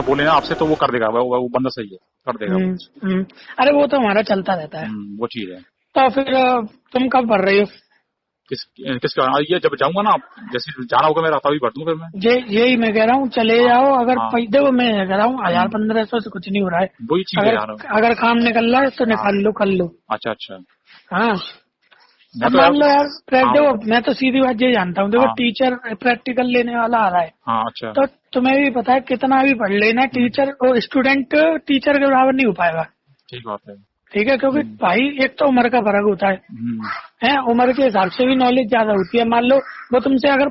बोले ना आपसे तो वो कर देगा, वो बंदा सही है, कर देगा वो। अरे वो तो हमारा चलता रहता है। वो चीज है। तो फिर तुम कब भर रही हो? किसका ये जब जाऊंगा ना, जैसे जाना होगा मेरा तभी भर दूंगा फिर मैं। यही मैं कह रहा हूँ, चले जाओ। अगर देखो मैं कह रहा हूँ 1000-1500 से कुछ नहीं हो रहा है। वही चीज है यार। अगर काम निकल रहा है तो निकाल लो, कर लो। अच्छा अच्छा। हाँ अब मान लो यार, देखो मैं तो सीधी बात ये जानता हूँ, देखो टीचर प्रैक्टिकल लेने वाला आ रहा है। अच्छा। तो तुम्हें भी पता है कितना भी पढ़ लेना, टीचर और स्टूडेंट टीचर के बराबर नहीं हो पाएगा। ठीक बात है। ठीक है, क्योंकि भाई एक तो उम्र का फर्क होता है, उम्र के हिसाब से भी नॉलेज ज्यादा होती है। मान लो वो तुमसे अगर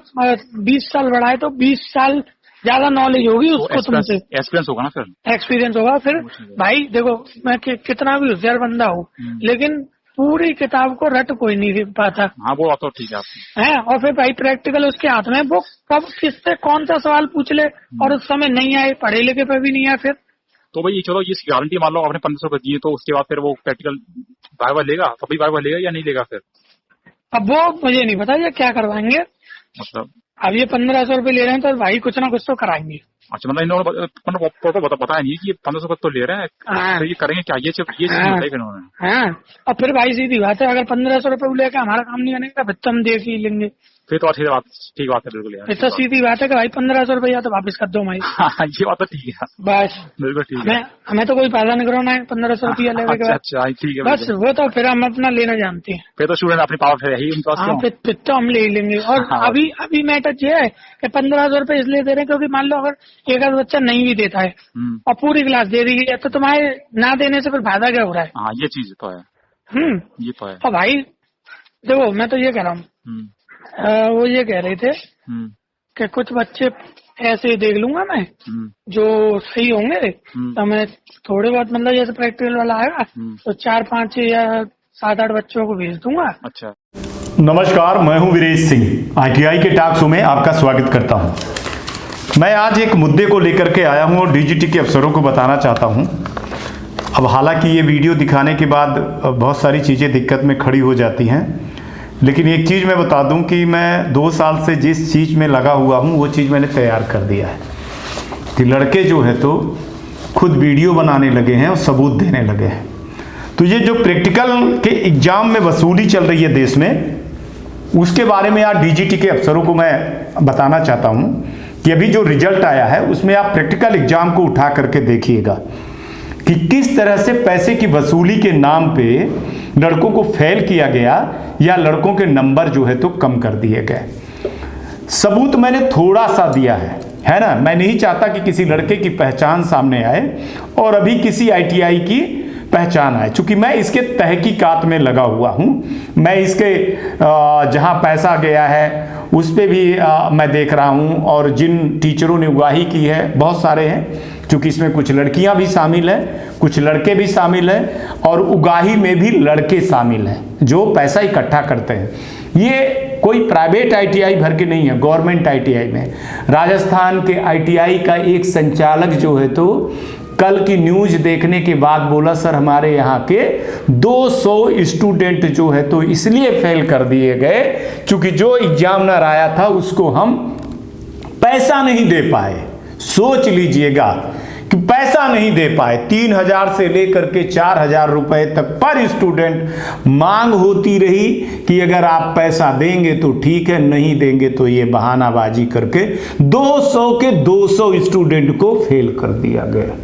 20 साल बड़ा है तो 20 साल ज्यादा नॉलेज होगी उसको तुमसे, एक्सपीरियंस होगा ना, फिर एक्सपीरियंस होगा। फिर भाई देखो मैं कितना भी होशियार बंदा हूँ, लेकिन पूरी किताब को रट कोई नहीं पाता। हाँ वो तो ठीक है। और फिर भाई प्रैक्टिकल उसके हाथ में, वो कब किससे कौन सा सवाल पूछ ले, और उस समय नहीं आए, पढ़े लिखे पे भी नहीं आए। फिर तो भाई चलो ये गारंटी मान लो आपने 1500 रुपए दिए, तो उसके बाद फिर वो प्रैक्टिकल वाइवा लेगा, तभी वाइवा लेगा या नहीं लेगा फिर? अब वो मुझे नहीं पता ये क्या करवाएंगे, मतलब अब ये 1500 रुपए ले रहे हैं तो भाई कुछ ना कुछ तो कराएंगे। अच्छा, मतलब इन्होंने बताया नहीं कि ये 1500 रुपए तो ले रहे हैं, तो ये करेंगे क्या, ये चीज बताई फिर उन्होंने। हाँ, और फिर भाई सीधी बात है, अगर 1500 रुपए लेकर हमारा काम नहीं बनेगा फिर तो हम देख ही लेंगे। फिर तो ठीक बात है बिल्कुल यार। तो सीधी बात है कि भाई 1500 रुपया तो वापस कर दो भाई। ये बात तो ठीक है, बस बिल्कुल ठीक है। हमें तो कोई फायदा नहीं कराना है 1500 रुपया लेने के बाद। अच्छा ठीक है, बस वो तो फिर हम अपना लेना जानते हैं। फिर तो स्टूडेंट अपनी पावर है ही उनके पास। फिर तो हम ले लेंगे। और अभी मैटर ये है कि 1500 रुपए इसलिए दे रहे हैं क्योंकि मान लो अगर एक आध बच्चा नहीं भी देता है और पूरी क्लास दे रही है, तो तुम्हारे ना देने से फिर फायदा क्या हो रहा है? हाँ ये चीज तो है। ये तो है। और भाई देखो मैं तो ये कह रहा हूँ, वो ये कह रहे थे कि कुछ बच्चे ऐसे ही देख लूंगा मैं जो सही होंगे, तो मैं थोड़े बहुत मतलब जैसे प्रैक्टिकल वाला आएगा तो 4-5 या 7-8 बच्चों को भेज दूंगा। अच्छा, नमस्कार, मैं हूं वीरेश सिंह। ITI के टॉक शो में आपका स्वागत करता हूं। मैं आज एक मुद्दे को लेकर के आया हूं और DGT के अफसरों को बताना चाहता हूं। अब हालांकि ये वीडियो दिखाने के बाद बहुत सारी चीज़ें दिक्कत में खड़ी हो जाती हैं, लेकिन एक चीज़ मैं बता दूं कि मैं 2 साल से जिस चीज़ में लगा हुआ हूं वो चीज़ मैंने तैयार कर दिया है कि लड़के जो है तो खुद वीडियो बनाने लगे हैं और सबूत देने लगे हैं। तो ये जो प्रैक्टिकल के एग्ज़ाम में वसूली चल रही है देश में, उसके बारे में आज DGT के अफसरों को मैं बताना चाहता हूं कि अभी जो रिजल्ट आया है उसमें आप प्रैक्टिकल एग्ज़ाम को उठा करके देखिएगा कि किस तरह से पैसे की वसूली के नाम पे लड़कों को फेल किया गया या लड़कों के नंबर जो है तो कम कर दिए गए। सबूत मैंने थोड़ा सा दिया है ना। मैं नहीं चाहता कि किसी लड़के की पहचान सामने आए और अभी किसी ITI की पहचान आए, चूंकि मैं इसके तहकीकात में लगा हुआ हूं। मैं इसके जहां पैसा गया है उस पे भी मैं देख रहा हूं, और जिन टीचरों ने उगाही की है बहुत सारे हैं, क्योंकि इसमें कुछ लड़कियां भी शामिल हैं, कुछ लड़के भी शामिल हैं, और उगाही में भी लड़के शामिल हैं जो पैसा इकट्ठा करते हैं। ये कोई प्राइवेट ITI भर के नहीं है, गवर्नमेंट ITI में। राजस्थान के ITI का एक संचालक जो है तो कल की न्यूज देखने के बाद बोला, सर हमारे यहाँ के 200 स्टूडेंट जो है तो इसलिए फेल कर दिए गए क्योंकि जो एग्जामिनर आया था उसको हम पैसा नहीं दे पाए। सोच लीजिएगा कि पैसा नहीं दे पाए। 3000 से लेकर के 4000 रुपए तक पर स्टूडेंट मांग होती रही कि अगर आप पैसा देंगे तो ठीक है, नहीं देंगे तो ये बहानाबाजी करके 200 के 200 स्टूडेंट को फेल कर दिया गया।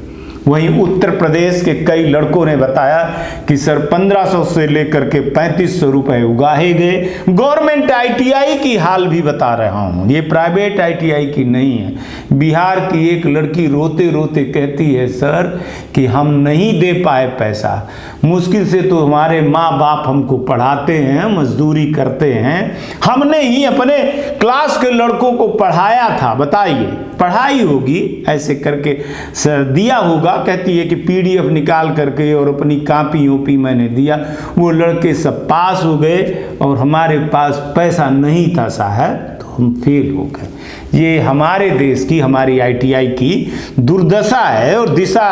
वहीं उत्तर प्रदेश के कई लड़कों ने बताया कि सर 1500 से लेकर के 3500 रुपए उगाहे गए। गवर्नमेंट ITI की हाल भी बता रहा हूं, ये प्राइवेट ITI की नहीं है। बिहार की एक लड़की रोते रोते कहती है सर कि हम नहीं दे पाए पैसा, मुश्किल से तो हमारे माँ बाप हमको पढ़ाते हैं, मजदूरी करते हैं, हमने ही अपने क्लास के लड़कों को पढ़ाया था, बताइए पढ़ाई होगी ऐसे करके सर दिया होगा। कहती है कि PDF निकाल करके और अपनी कॉपी मैंने दिया, वो लड़के सब पास हो गए और हमारे पास पैसा नहीं था साहब, तो हम फेल हो गए। ये हमारे देश की, हमारी ITI की दुर्दशा है और दिशा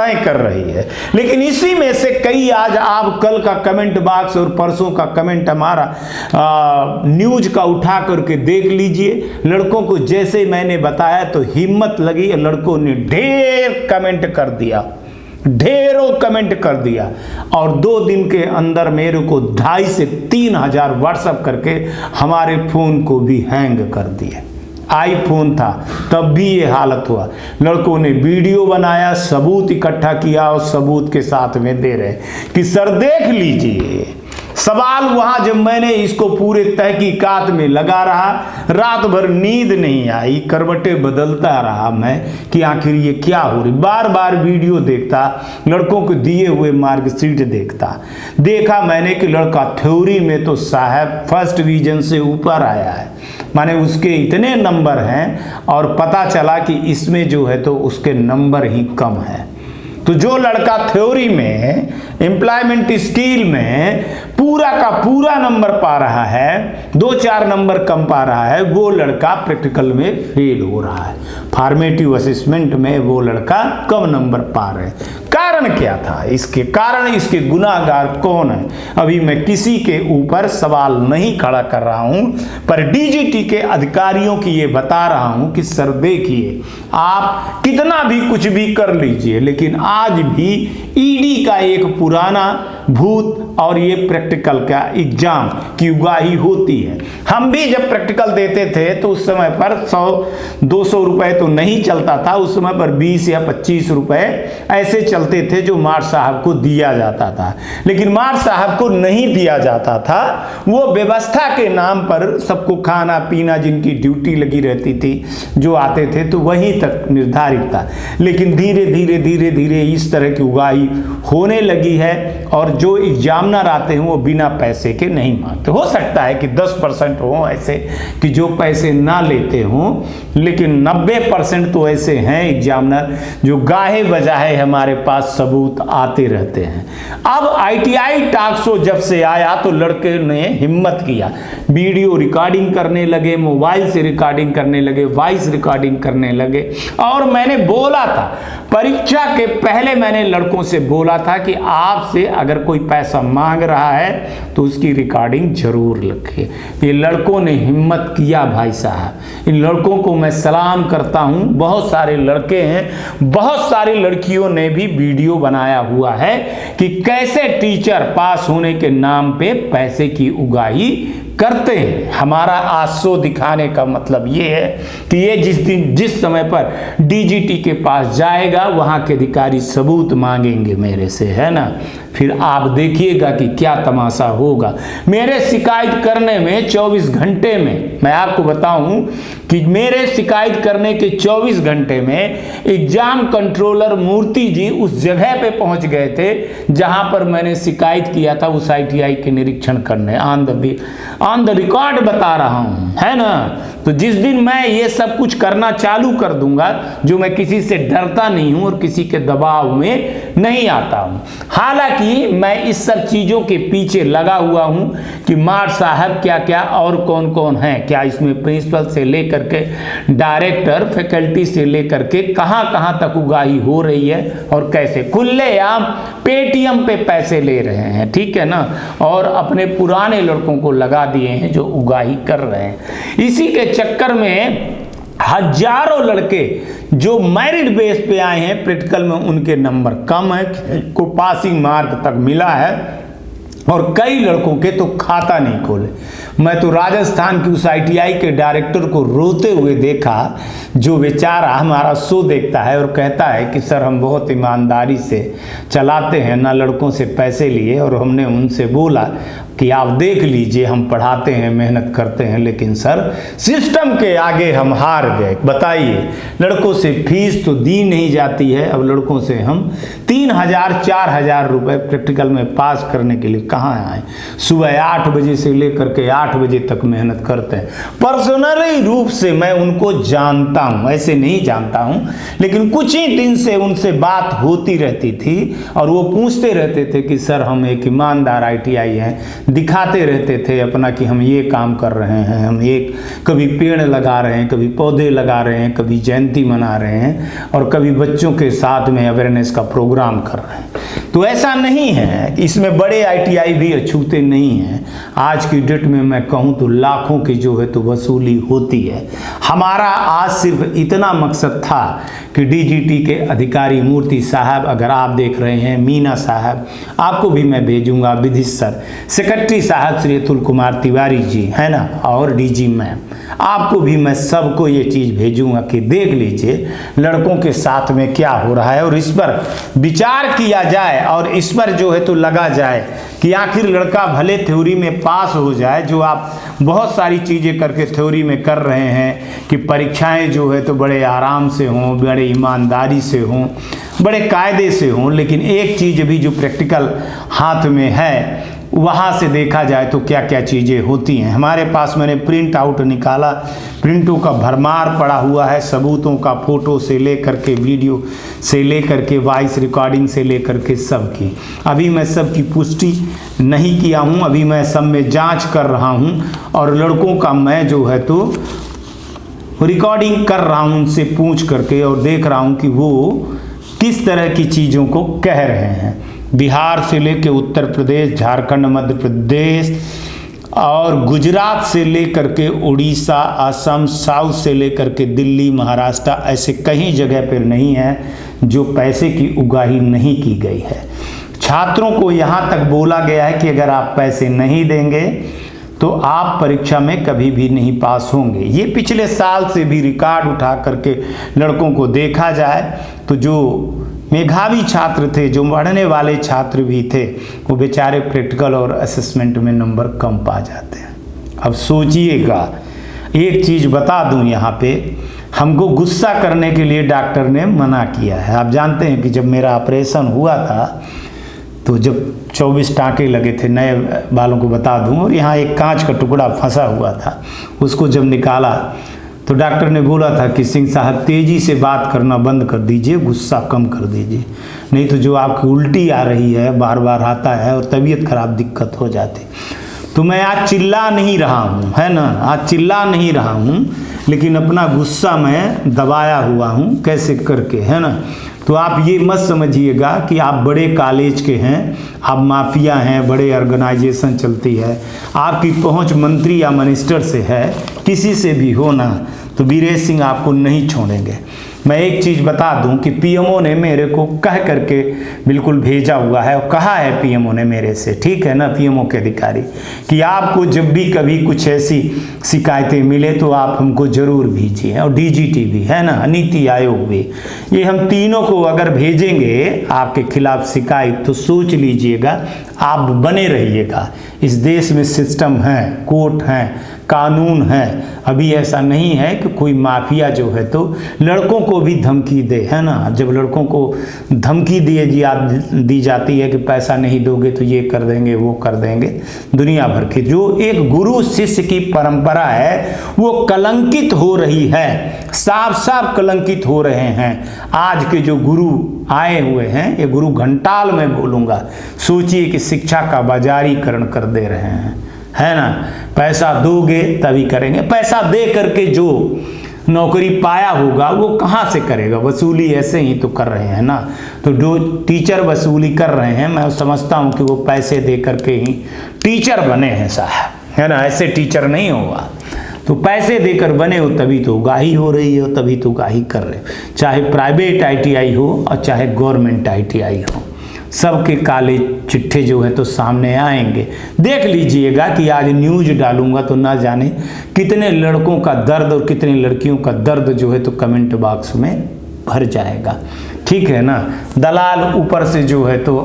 तय कर रही है। लेकिन इसी में से कई आज आप कल का कमेंट बॉक्स और परसों का कमेंट हमारा न्यूज का उठा करके देख लीजिए। लड़कों को जैसे मैंने बताया तो हिम्मत लगी, लड़कों ने ढेर कमेंट कर दिया, ढेरों कमेंट कर दिया और 2 दिन के अंदर मेरे को 2,500 से 3,000 व्हाट्सएप करके हमारे फोन को भी हैंग कर दिया। आईफोन था तब भी ये हालत हुआ। लड़कों ने वीडियो बनाया, सबूत इकट्ठा किया और सबूत के साथ में दे रहे कि सर देख लीजिए। सवाल वहां जब मैंने इसको पूरे तहकीकात में लगा रहा, रात भर नींद नहीं आई, करवटें बदलता रहा मैं कि आखिर ये क्या हो रही। बार बार वीडियो देखता, लड़कों को दिए हुए मार्कशीट देखा मैंने कि लड़का थ्योरी में तो साहब फर्स्ट डिवीजन से ऊपर आया है, माने उसके इतने नंबर हैं, और पता चला कि इसमें जो है तो उसके नंबर ही कम है। तो जो लड़का थ्योरी में, एम्प्लॉयमेंट स्किल में पूरा का पूरा नंबर पा रहा है, 2-4 नंबर कम पा रहा है, वो लड़का प्रैक्टिकल में फेल हो रहा है। फॉर्मेटिव असेसमेंट में वो लड़का कम नंबर पा रहे हैं। कारण क्या था इसके? कारण इसके गुनाहगार कौन है? अभी मैं किसी के ऊपर सवाल नहीं खड़ा कर रहा हूं, पर डीजीटी के अधिकारियों की ये बता रहा हूं कि सर देखिए, आप कितना भी कुछ भी कर लीजिए, लेकिन आज भी ईडी का एक पुराना भूत और ये प्रैक्टिकल का एग्जाम की उगाही होती है। हम भी जब प्रैक्टिकल देते थे तो उस समय पर 100-200 रुपए तो नहीं चलता था, उस समय पर 20 या 25 रुपए ऐसे चलते थे जो मार साहब को दिया जाता था। लेकिन मार साहब को नहीं दिया जाता था, वो व्यवस्था के नाम पर सबको खाना पीना, जिनकी ड्यूटी लगी रहती थी, जो आते थे तो वहीं तक निर्धारित था। लेकिन धीरे धीरे धीरे धीरे इस तरह की उगाही होने लगी है और जो एग्जामिनर आते हैं वो बिना पैसे के नहीं मांगते। हो सकता है कि 10% हो ऐसे कि जो पैसे ना लेते हों, लेकिन 90% तो ऐसे हैं एग्जामिनर जो गाहे बजाहे हमारे पास सबूत आते रहते हैं। अब ITI टॉक शो जब से आया तो लड़के ने हिम्मत किया, वीडियो रिकॉर्डिंग करने लगे, मोबाइल से रिकॉर्डिंग करने लगे, वॉइस रिकॉर्डिंग करने लगे। और मैंने बोला था, परीक्षा के पहले मैंने लड़कों से बोला था कि आपसे अगर कोई पैसा मांग रहा है तो उसकी रिकॉर्डिंग जरूर रखें। ये लड़कों ने हिम्मत किया भाई साहब, इन लड़कों को मैं सलाम करता हूं। बहुत सारे लड़के हैं, बहुत सारी लड़कियों ने भी वीडियो बनाया हुआ है कि कैसे टीचर पास होने के नाम पे पैसे की उगाही करते हैं। हमारा आशो दिखाने का मतलब ये है कि ये जिस समय पर डीजीटी के पास जाएगा, वहां के अधिकारी सबूत मांगेंगे मेरे से, है ना, फिर आप देखिएगा कि क्या तमाशा होगा। मेरे शिकायत करने में 24 घंटे में, मैं आपको बताऊं कि मेरे शिकायत करने के 24 घंटे में एग्जाम कंट्रोलर मूर्ति जी उस जगह पे पहुंच गए थे जहां पर मैंने शिकायत किया था, उस ITI के निरीक्षण करने। ऑन द रिकॉर्ड बता रहा हूं, है ना। तो जिस दिन मैं ये सब कुछ करना चालू कर दूंगा, जो मैं किसी से डरता नहीं हूं और किसी के दबाव में नहीं आता हूं। हालांकि मैं इस सब चीजों के पीछे लगा हुआ हूं कि मार साहब क्या क्या और कौन कौन है, क्या इसमें प्रिंसिपल से लेकर के डायरेक्टर, फैकल्टी से लेकर के कहां कहां तक उगाही हो रही है और कैसे खुलेआम पेटीएम पे पैसे ले रहे हैं, ठीक है ना, और अपने पुराने लड़कों को लगा दिए हैं जो उगाही कर रहे हैं। इसी के चक्कर में हजारों लड़के जो मेरिट बेस पे आए हैं प्रैक्टिकल में, उनके नंबर कम है, को पासिंग मार्क तक मिला है और कई लड़कों के तो खाता नहीं खोले। मैं तो राजस्थान की उस ITI के डायरेक्टर को रोते हुए देखा, जो बेचारा हमारा शो देखता है और कहता है कि सर हम बहुत ईमानदारी से चलाते हैं, ना लड़कों से पैसे लिए, और हमने उनसे बोला कि आप देख लीजिए हम पढ़ाते हैं, मेहनत करते हैं, लेकिन सर सिस्टम के आगे हम हार गए। बताइए, लड़कों से फीस तो दी नहीं जाती है, अब लड़कों से हम 3,000-4,000 रुपए प्रैक्टिकल में पास करने के लिए कहाँ आए। सुबह 8 बजे से लेकर के 8 बजे तक मेहनत करते हैं। पर्सनली रूप से मैं उनको जानता हूँ, ऐसे नहीं जानता हूँ, लेकिन कुछ ही दिन से उनसे बात होती रहती थी और वो पूछते रहते थे कि सर हम एक ईमानदार ITI हैं, दिखाते रहते थे अपना कि हम ये काम कर रहे हैं, हम एक कभी पेड़ लगा रहे हैं, कभी पौधे लगा रहे हैं, कभी जयंती मना रहे हैं और कभी बच्चों के साथ में अवेयरनेस का प्रोग्राम कर रहे हैं। तो ऐसा नहीं है, इसमें बड़े ITI भी अछूते नहीं हैं। आज की डेट में मैं कहूँ तो लाखों की जो है तो वसूली होती है। हमारा आज सिर्फ इतना मकसद था कि DGT के अधिकारी मूर्ति साहब, अगर आप देख रहे हैं, मीना साहब, आपको भी मैं भेजूंगा, विधि सर, सेक्रेटरी साहब श्री अतुल कुमार तिवारी जी है ना, और DG मैम, आपको भी मैं सबको ये चीज़ भेजूंगा कि देख लीजिए लड़कों के साथ में क्या हो रहा है और इस पर विचार किया जाए और इस पर जो है तो लगा जाए कि आखिर लड़का भले थ्योरी में पास हो जाए, जो आप बहुत सारी चीज़ें करके थ्योरी में कर रहे हैं कि परीक्षाएं जो है तो बड़े आराम से हों, बड़े ईमानदारी से हों, बड़े कायदे से हों, लेकिन एक चीज़ भी जो प्रैक्टिकल हाथ में है वहाँ से देखा जाए तो क्या क्या चीज़ें होती हैं। हमारे पास मैंने प्रिंट आउट निकाला, प्रिंटों का भरमार पड़ा हुआ है, सबूतों का, फोटो से लेकर के वीडियो से लेकर के वॉइस रिकॉर्डिंग से लेकर के सब की। अभी मैं सब की पुष्टि नहीं किया हूँ, अभी मैं सब में जांच कर रहा हूँ और लड़कों का मैं जो है तो रिकॉर्डिंग कर रहा हूँ उनसे पूछ करके और देख रहा हूँ कि वो किस तरह की चीज़ों को कह रहे हैं। बिहार से लेकर उत्तर प्रदेश, झारखंड, मध्य प्रदेश और गुजरात से लेकर के उड़ीसा, असम, साउथ से लेकर के दिल्ली, महाराष्ट्र, ऐसे कई जगह पर नहीं है जो पैसे की उगाही नहीं की गई है। छात्रों को यहाँ तक बोला गया है कि अगर आप पैसे नहीं देंगे तो आप परीक्षा में कभी भी नहीं पास होंगे। ये पिछले साल से भी रिकॉर्ड उठा करके लड़कों को देखा जाए तो जो मेधावी छात्र थे, जो पढ़ने वाले छात्र भी थे, वो बेचारे प्रैक्टिकल और असेसमेंट में नंबर कम पा जाते हैं। अब सोचिएगा, एक चीज़ बता दूं यहाँ पे, हमको गुस्सा करने के लिए डॉक्टर ने मना किया है। आप जानते हैं कि जब मेरा ऑपरेशन हुआ था तो जब 24 टाँके लगे थे, नए बालों को बता दूं, और यहाँ एक कांच का टुकड़ा फंसा हुआ था, उसको जब निकाला तो डॉक्टर ने बोला था कि सिंह साहब तेज़ी से बात करना बंद कर दीजिए, गुस्सा कम कर दीजिए, नहीं तो जो आपकी उल्टी आ रही है, बार बार आता है और तबीयत खराब दिक्कत हो जाती। तो मैं आज चिल्ला नहीं रहा हूँ, है ना, आज चिल्ला नहीं रहा हूँ, लेकिन अपना गुस्सा मैं दबाया हुआ हूँ कैसे करके, है ना। तो आप ये मत समझिएगा कि आप बड़े कॉलेज के हैं, आप माफिया हैं, बड़े ऑर्गेनाइजेशन चलती है, आपकी पहुंच मंत्री या मिनिस्टर से है, किसी से भी हो ना, तो वीरेश सिंह आपको नहीं छोड़ेंगे। मैं एक चीज़ बता दूं कि PMO ने मेरे को कह करके बिल्कुल भेजा हुआ है और कहा है PMO ने मेरे से, ठीक है ना, PMO के अधिकारी, कि आपको जब भी कभी कुछ ऐसी शिकायतें मिले तो आप हमको ज़रूर भेजिए, और DGT भी है ना, नीति आयोग भी, ये हम तीनों को अगर भेजेंगे आपके खिलाफ शिकायत तो सोच लीजिएगा आप बने रहिएगा। इस देश में सिस्टम है, कोर्ट है, कानून है। अभी ऐसा नहीं है कि कोई माफिया जो है तो लड़कों को भी धमकी दे, है ना। जब लड़कों को धमकी दी जाती है कि पैसा नहीं दोगे तो ये कर देंगे, वो कर देंगे, दुनिया भर की जो एक गुरु शिष्य की परंपरा है वो कलंकित हो रही है, साफ साफ कलंकित हो रहे हैं। आज के जो गुरु आए हुए हैं, ये गुरु घंटाल में बोलूँगा, सोचिए कि शिक्षा का बाजारीकरण कर दे रहे हैं, है ना। पैसा दोगे तभी करेंगे, पैसा दे करके जो नौकरी पाया होगा वो कहाँ से करेगा, वसूली ऐसे ही तो कर रहे हैं ना। तो जो टीचर वसूली कर रहे हैं, मैं समझता हूँ कि वो पैसे दे करके ही टीचर बने हैं साहब, है ना, ऐसे टीचर नहीं होगा। तो पैसे देकर बने हो तभी तो उगाही हो रही हो, तभी तो उगाही कर रहे हो, चाहे प्राइवेट ITI हो और चाहे गवर्नमेंट ITI हो, सबके काले चिट्ठे जो है तो सामने आएंगे। देख लीजिएगा कि आज न्यूज़ डालूंगा तो ना जाने कितने लड़कों का दर्द और कितनी लड़कियों का दर्द जो है तो कमेंट बॉक्स में भर जाएगा, ठीक है ना। दलाल ऊपर से जो है तो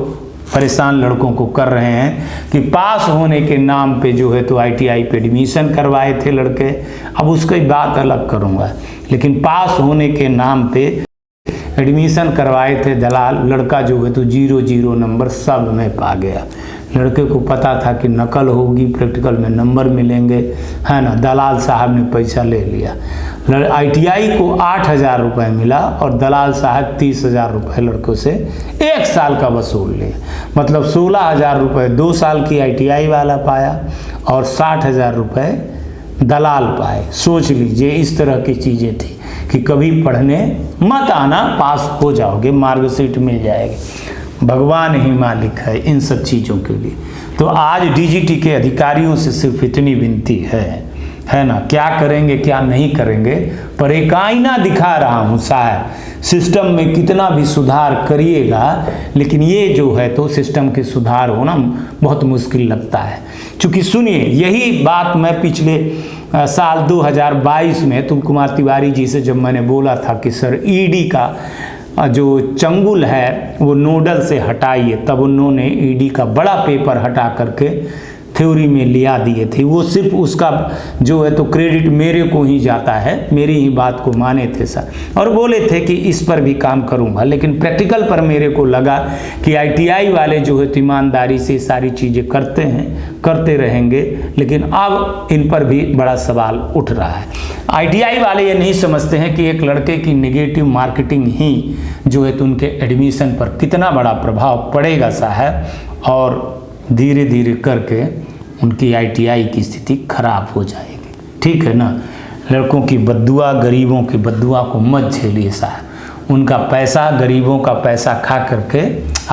परेशान लड़कों को कर रहे हैं कि पास होने के नाम पे जो है तो ITI पे एडमिशन करवाए थे लड़के, अब उसकी बात अलग करूँगा, लेकिन पास होने के नाम पे एडमिशन करवाए थे दलाल, लड़का जो है तो 0 नंबर सब में पा गया। लड़के को पता था कि नकल होगी, प्रैक्टिकल में नंबर मिलेंगे, है ना। दलाल साहब ने पैसा ले लिया। ITI को 8,000 रुपये मिला और दलाल साहब 30,000 रुपये लड़कों से 1 साल का वसूल लिया। मतलब 16,000 रुपये 2 साल की ITI वाला पाया और 60,000 रुपये दलाल पाए। सोच लीजिए, इस तरह की चीज़ें थी कि कभी पढ़ने मत आना, पास हो जाओगे, मार्कशीट मिल जाएगी। भगवान ही मालिक है इन सब चीज़ों के लिए। तो आज DGT के अधिकारियों से सिर्फ इतनी विनती है ना। क्या करेंगे क्या नहीं करेंगे, पर एक आईना दिखा रहा हूँ साहब। सिस्टम में कितना भी सुधार करिएगा, लेकिन ये जो है तो सिस्टम के सुधार होना बहुत मुश्किल लगता है। क्योंकि सुनिए, यही बात मैं पिछले साल 2022 में उत्तम कुमार तिवारी जी से जब मैंने बोला था कि सर ED का जो चंगुल है वो नोडल से हटाइए, तब उन्होंने ED का बड़ा पेपर हटा करके थ्योरी में लिया दिए थे। वो सिर्फ उसका जो है तो क्रेडिट मेरे को ही जाता है, मेरी ही बात को माने थे सर, और बोले थे कि इस पर भी काम करूंगा। लेकिन प्रैक्टिकल पर मेरे को लगा कि ITI वाले जो है तो ईमानदारी से सारी चीज़ें करते हैं, करते रहेंगे, लेकिन अब इन पर भी बड़ा सवाल उठ रहा है। ITI वाले ये नहीं समझते हैं कि एक लड़के की नेगेटिव मार्केटिंग ही जो है तो उनके एडमिशन पर कितना बड़ा प्रभाव पड़ेगा साहब, और धीरे धीरे करके उनकी ITI की स्थिति खराब हो जाएगी। ठीक है ना। लड़कों की बद्दुआ, गरीबों की बद्दुआ को मत झेलिए साहब। उनका पैसा, गरीबों का पैसा खा करके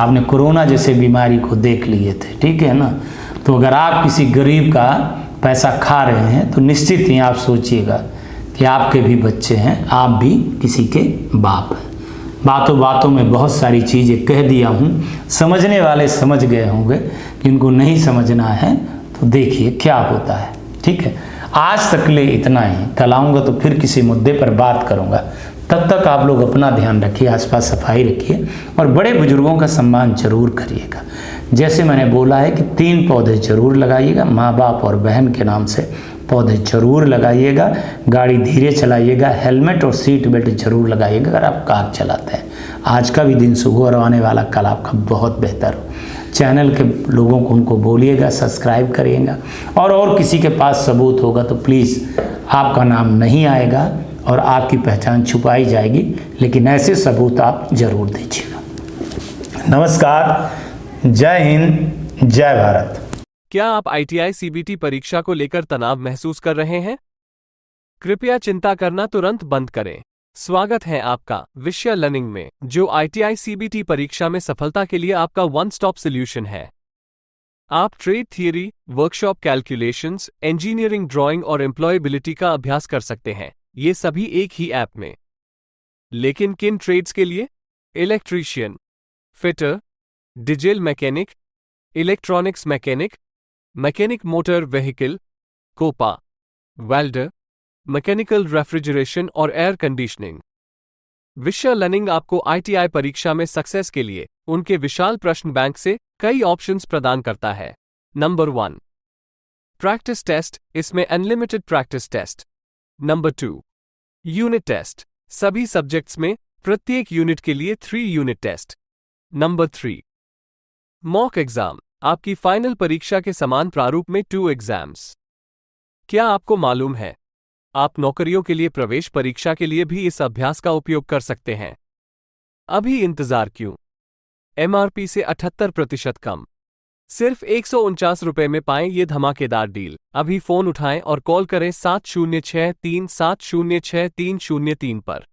आपने कोरोना जैसे बीमारी को देख लिए थे। ठीक है ना। तो अगर आप किसी गरीब का पैसा खा रहे हैं तो निश्चित ही आप सोचिएगा कि आपके भी बच्चे हैं, आप भी किसी के बाप हैं। बातों बातों में बहुत सारी चीज़ें कह दिया हूँ, समझने वाले समझ गए होंगे, जिनको नहीं समझना है तो देखिए क्या होता है। ठीक है। आज तक ले इतना ही, कल आऊँगा तो फिर किसी मुद्दे पर बात करूँगा। तब तक आप लोग अपना ध्यान रखिए, आसपास सफाई रखिए और बड़े बुजुर्गों का सम्मान जरूर करिएगा। जैसे मैंने बोला है कि 3 पौधे जरूर लगाइएगा, माँ बाप और बहन के नाम से पौधे जरूर लगाइएगा। गाड़ी धीरे चलाइएगा, हेलमेट और सीट बेल्ट जरूर लगाइएगा अगर आप कार चलाते हैं। आज का भी दिन शुभ और आने वाला कल आपका बहुत बेहतर हो। चैनल के लोगों को उनको बोलिएगा सब्सक्राइब करिएगा, और किसी के पास सबूत होगा तो प्लीज़, आपका नाम नहीं आएगा और आपकी पहचान छुपाई जाएगी, लेकिन ऐसे सबूत आप जरूर दीजिएगा। नमस्कार, जय हिंद, जय भारत। क्या आप ITI CBT परीक्षा को लेकर तनाव महसूस कर रहे हैं? कृपया चिंता करना तुरंत बंद करें। स्वागत है आपका विषय लर्निंग में, जो ITI CBT परीक्षा में सफलता के लिए आपका वन स्टॉप सॉल्यूशन है। आप trade theory, workshop calculations, engineering drawing और एम्प्लॉयबिलिटी का अभ्यास कर सकते हैं, ये सभी एक ही ऐप में। लेकिन किन ट्रेड्स के लिए? Electrician, fitter, diesel mechanic, electronics mechanic, mechanic motor vehicle, COPA, welder, mechanical refrigeration और एयर कंडीशनिंग। विषय लर्निंग आपको ITI परीक्षा में सक्सेस के लिए उनके विशाल प्रश्न बैंक से कई ऑप्शंस प्रदान करता है। नंबर 1, प्रैक्टिस टेस्ट, इसमें unlimited practice test. Number 2, unit test, सभी सब्जेक्ट्स में प्रत्येक यूनिट के लिए 3 unit test. Number 3, mock exam, आपकी फाइनल परीक्षा के समान प्रारूप में 2 एग्जाम्स। क्या आपको मालूम है, आप नौकरियों के लिए प्रवेश परीक्षा के लिए भी इस अभ्यास का उपयोग कर सकते हैं। अभी इंतजार क्यों? MRP से 78% कम, सिर्फ 149 रुपए में पाएं ये धमाकेदार डील। अभी फोन उठाएं और कॉल करें 7063706303 पर।